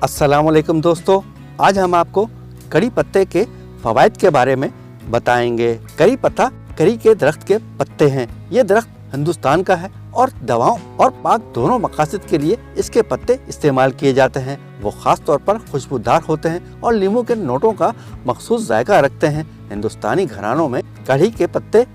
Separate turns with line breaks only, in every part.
अस्सलामुअलैकुम दोस्तों, आज हम आपको करी पत्ते के फ़वाइद के बारे में बताएंगे। करी पत्ता करी के दरख्त के पत्ते हैं। ये दरख्त हिंदुस्तान का है और दवाओं और पाक दोनों मकासद के लिए इसके पत्ते इस्तेमाल किए जाते हैं। वो ख़ास तौर पर खुशबूदार होते हैं और नींबू के नोटों का मखसूस जायका रखते हैं। हिंदुस्तानी घरानों में कढ़ी के पत्ते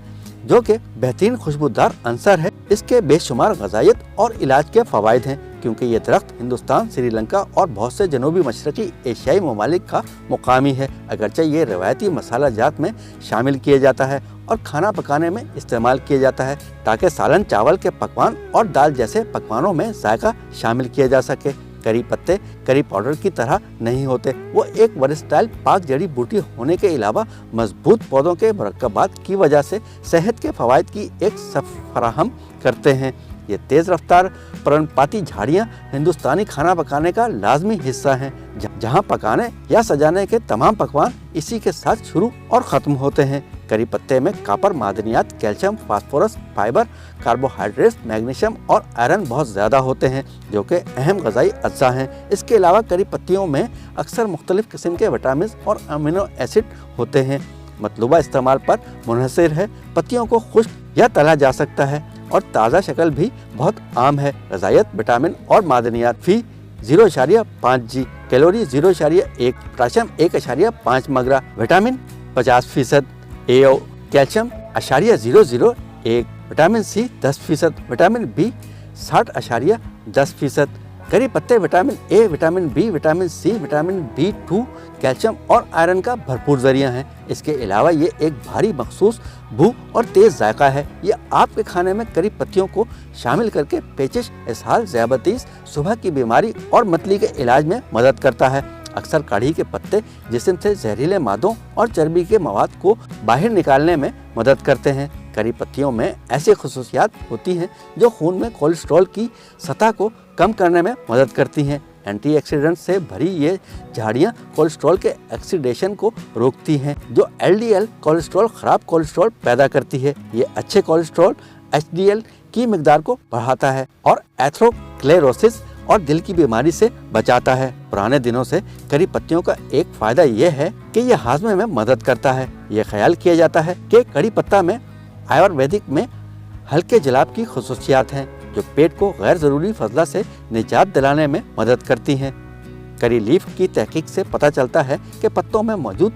जो कि बेहतरीन खुशबूदार अंसर है, इसके बेशुमार ग़िज़ायत और इलाज के फ़वाइद हैं, क्योंकि ये दरख्त हिंदुस्तान, श्रीलंका और बहुत से जनूबी मशरक़ी एशियाई ममालिक का मुकामी है। अगरचे ये रवायती मसाला जात में शामिल किया जाता है और खाना पकाने में इस्तेमाल किया जाता है, ताकि सालन, चावल के पकवान और दाल जैसे पकवानों में जायका शामिल किया जा सके। करी पत्ते करी पाउडर की तरह नहीं होते। वो एक वर्सटाइल पाक जड़ी बूटी होने के अलावा मजबूत पौधों के मरकबात की वजह से सेहत के फ़वाइद की एक सफ़ फराहम करते हैं। ये तेज़ रफ्तार पर्णपाती झाड़ियाँ हिंदुस्तानी खाना पकाने का लाजमी हिस्सा हैं, जहाँ पकाने या सजाने के तमाम पकवान इसी के साथ शुरू और ख़त्म होते हैं। करी पत्ते में कापर, मादनियात, calcium, phosphorus, fibre, carbohydrates, magnesium और आयरन बहुत ज़्यादा होते हैं, जो कि अहम ग़िज़ाई अज्जा हैं। इसके अलावा करी पत्तियों में अक्सर मुख्तलिफ़ किस्म के विटामिन और अमीनो एसिड होते हैं। मतलूबा इस्तेमाल पर मुनहसर है। पत्तियों को खुश्क या तला जा सकता है और ताज़ा शक्ल भी बहुत आम है। ग़िज़ायत, विटामिन और मादनियात फी 0.5 जी, कैलोरी 0.1, पोटाशियम 1.5 मगरा, vitamin 50%, A, calcium 0.001, vitamin C 10%, vitamin B 60.10%। Curry पत्ते vitamin A, vitamin B, vitamin C, vitamin B2, calcium और आयरन का भरपूर ज़रिया है। इसके अलावा ये एक भारी मखसूस बू और तेज़ जायका है। ये आपके खाने में करी पत्तियों को शामिल करके पेचिश, इसहाल, ज़ियाबतीस, सुबह की बीमारी और मतली के इलाज में मदद करता है। अक्सर कढ़ी के पत्ते जिस्म से जहरीले मादों और चर्बी के मवाद को बाहर निकालने में मदद करते हैं। करी पत्तियों में ऐसी खुसूसियात होती हैं जो खून में कोलेस्ट्रॉल की सतह को कम करने में मदद करती हैं। एंटीऑक्सीडेंट से भरी ये झाड़ियाँ कोलेस्ट्रॉल के ऑक्सीडेशन को रोकती हैं, जो LDL कोलेस्ट्रॉल, ख़राब कोलेस्ट्रॉल पैदा करती है। ये अच्छे कोलेस्ट्रॉल HDL की मिकदार को बढ़ाता है और एथेरोस्क्लेरोसिस और दिल की बीमारी से बचाता है। पुराने दिनों से करी पत्तियों का एक फ़ायदा यह है कि यह हाजमे में मदद करता है। यह ख्याल किया जाता है कि करी पत्ता में आयुर्वेदिक में हल्के जलाब की खुसूसियात हैं, जो पेट को गैर ज़रूरी फजला से निजात दिलाने में मदद करती हैं। करी लीफ की तहकीक से पता चलता है कि पत्तों में मौजूद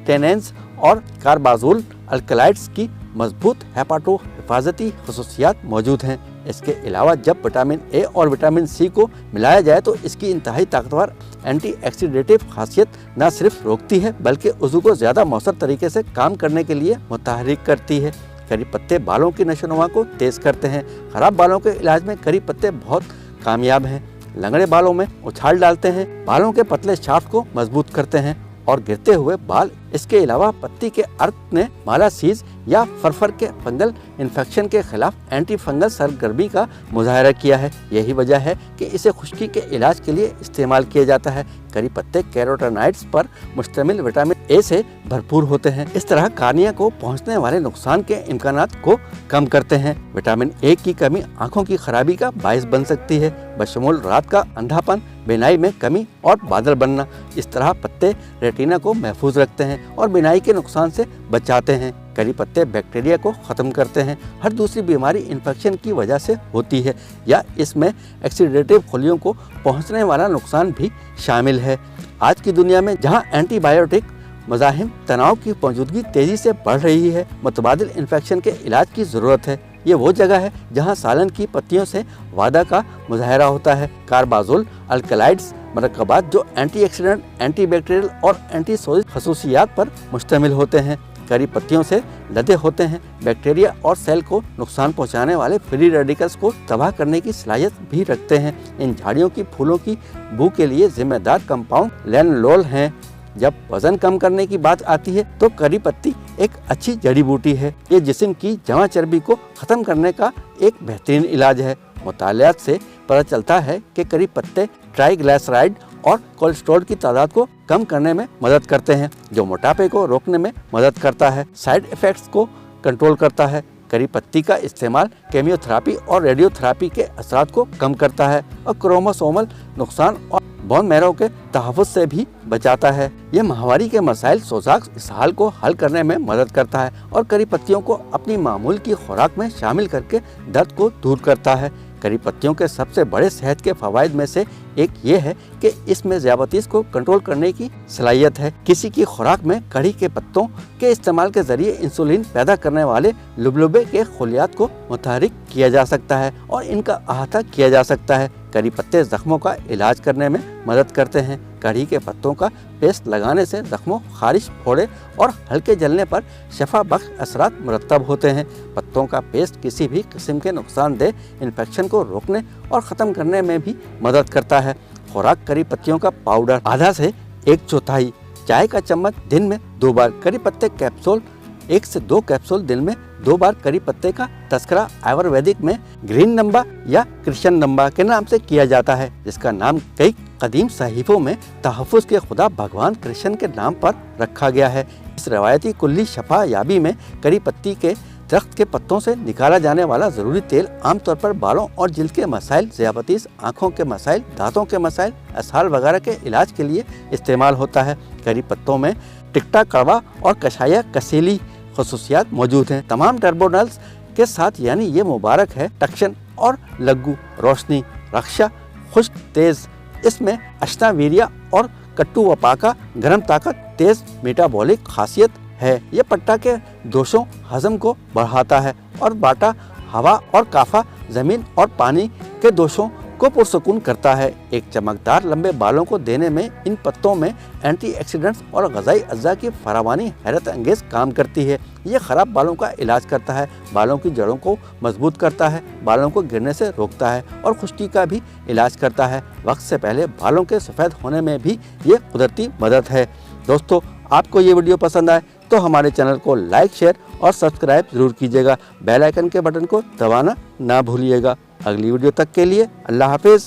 टेनेंस और कार्बाजोल अल्कलाइड्स की मजबूत हेपाटो हिफाजती खुसूसियात मौजूद हैं। इसके अलावा जब विटामिन ए और विटामिन सी को मिलाया जाए तो इसकी इंतहाई ताकतवर एंटीऑक्सीडेटिव खासियत न सिर्फ रोकती है, बल्कि उज़ू को ज़्यादा मौसर तरीके से काम करने के लिए मुतहर्रिक करती है। करी पत्ते बालों की नशोनुमा को तेज़ करते हैं। ख़राब बालों के इलाज में करी पत्ते बहुत कामयाब हैं। लंगड़े बालों में उछाल डालते हैं, बालों के पतले शाफ्ट को मजबूत करते हैं और गिरते हुए बाल। इसके अलावा पत्ती के अर्क ने मालासीज या फरफर के फंगल इन्फेक्शन के खिलाफ एंटी फंगल सरगर्मी का मुजाहरा किया है। यही वजह है कि इसे खुश्की के इलाज के लिए इस्तेमाल किया जाता है। करी पत्ते कैरोटीनॉइड्स पर मुश्तमिल विटामिन ए से भरपूर होते हैं। इस तरह कार्निया को पहुंचने वाले नुकसान के इम्कानात को कम करते हैं। विटामिन ए की कमी आँखों की खराबी का बायस बन सकती है, बशमूल रात का अंधापन, बिनाई में कमी और बादल बनना। इस तरह पत्ते रेटिना को महफूज रखते हैं और बिनाई के नुकसान से बचाते हैं। करी पत्ते बैक्टीरिया को ख़त्म करते हैं। हर दूसरी बीमारी इन्फेक्शन की वजह से होती है या इसमें ऑक्सीडेटिव खुलियों को पहुंचने वाला नुकसान भी शामिल है। आज की दुनिया में जहां एंटीबायोटिक मज़ाहिम तनाव की मौजूदगी तेज़ी से बढ़ रही है, मुतबादिल इन्फेक्शन के इलाज की ज़रूरत है। ये वो जगह है जहां सालन की पत्तियों से वादा का मुजाहरा होता है। कार्बाजोल अल्कलाइड्स मरकबात जो एंटीऑक्सीडेंट, एंटीबैक्टीरियल और एंटीसोजिक खसूसियात पर मुश्तमिल होते हैं, करी पत्तियों से लदे होते हैं। बैक्टीरिया और सेल को नुकसान पहुंचाने वाले फ्री रेडिकल्स को तबाह करने की सलाहियत भी रखते हैं। इन झाड़ियों की फूलों की बू के लिए जिम्मेदार कंपाउंड लैनोलोल हैं। जब वजन कम करने की बात आती है तो करी पत्ती एक अच्छी जड़ी बूटी है। ये जिस्म की जमा चर्बी को ख़त्म करने का एक बेहतरीन इलाज है। मुतालियात से पता चलता है कि करी पत्ते ट्राइग्लिसराइड और कोलेस्ट्रॉल की तादाद को कम करने में मदद करते हैं, जो मोटापे को रोकने में मदद करता है, साइड इफ़ेक्ट्स को कंट्रोल करता है। करी पत्ती का इस्तेमाल केमियोथेरेपी और रेडियोथेरेपी के असरात को कम करता है और क्रोमोसोमल नुकसान और बोन मैरो के तहफ़्फ़ुज़ से भी बचाता है। ये माहवारी के मसाइल सोजाक इसहाल को हल करने में मदद करता है और करी पत्तियों को अपनी मामूल की खुराक में शामिल करके दर्द को दूर करता है। करी पत्तियों के सबसे बड़े सेहत के फ़वाइद में से एक ये है कि इसमें ज़ियाबतीस को कंट्रोल करने की सलाहियत है। किसी की खुराक में कड़ी के पत्तों के इस्तेमाल के ज़रिए इंसुलिन पैदा करने वाले लुबलुबे के खलियात को मुतहरिक किया जा सकता है और इनका अहाता किया जा सकता है। करी पत्ते ज़ख्मों का इलाज करने में मदद करते हैं। कड़ी के पत्तों का पेस्ट लगाने से ज़ख्मों, खारिश, फोड़े और हल्के जलने पर शफा बख्श असरात मुरतब होते हैं। पत्तों का पेस्ट किसी भी किस्म के नुकसानदेह इन्फेक्शन को रोकने और ख़त्म करने में भी मदद करता है। खुराक करी पत्तियों का पाउडर आधा से 1/4 चाय का चम्मच दिन में 2 बार। करी पत्ते कैप्सूल 1 से 2 कैप्सूल दिन में 2 बार। करी पत्ते का तस्करा आयुर्वेदिक में ग्रीन नंबा या कृष्ण नंबा के नाम से किया जाता है, जिसका नाम कई कदीम सहीफों में तहफ़्फ़ुज़ के खुदा भगवान कृष्ण के नाम पर रखा गया है। इस रवायती कुल्ली शफा याबी में करी पत्ती के दरख्त के पत्तों से निकाला जाने वाला ज़रूरी तेल आमतौर पर बालों और जिल्द के मसाइल, ज़ियाबतीस, आँखों के मसाइल, दांतों के मसाइल, असहाल वगैरह के इलाज के लिए इस्तेमाल होता है। करी पत्तों में टिक्टा कड़वा और कशाया कसीली खसूसियात मौजूद हैं। तमाम टर्बोनल्स के साथ यानी ये मुबारक है टक्शन और लग्गू, रोशनी, रक्षा, खुश्क, तेज़। इसमें अश्नावीरिया और कट्टू वपाका गर्म ताकत, तेज़ मेटाबॉलिक खासियत है। ये पट्टा के दोषों हजम को बढ़ाता है और बाटा हवा और काफा ज़मीन और पानी के दोषों को पुरसकून करता है। एक चमकदार लंबे बालों को देने में इन पत्तों में एंटीऑक्सीडेंट्स और ग़िज़ाई अज्जा की फरावानी हैरत अंगेज़ काम करती है। ये ख़राब बालों का इलाज करता है, बालों की जड़ों को मजबूत करता है, बालों को गिरने से रोकता है और खुश्की का भी इलाज करता है। वक्त से पहले बालों के सफ़ेद होने में भी ये कुदरती मदद है। दोस्तों, आपको ये वीडियो पसंद आए तो हमारे चैनल को लाइक, शेयर और सब्सक्राइब ज़रूर कीजिएगा। बेल आइकन के बटन को दबाना ना भूलिएगा। अगली वीडियो तक के लिए अल्लाह हाफिज़।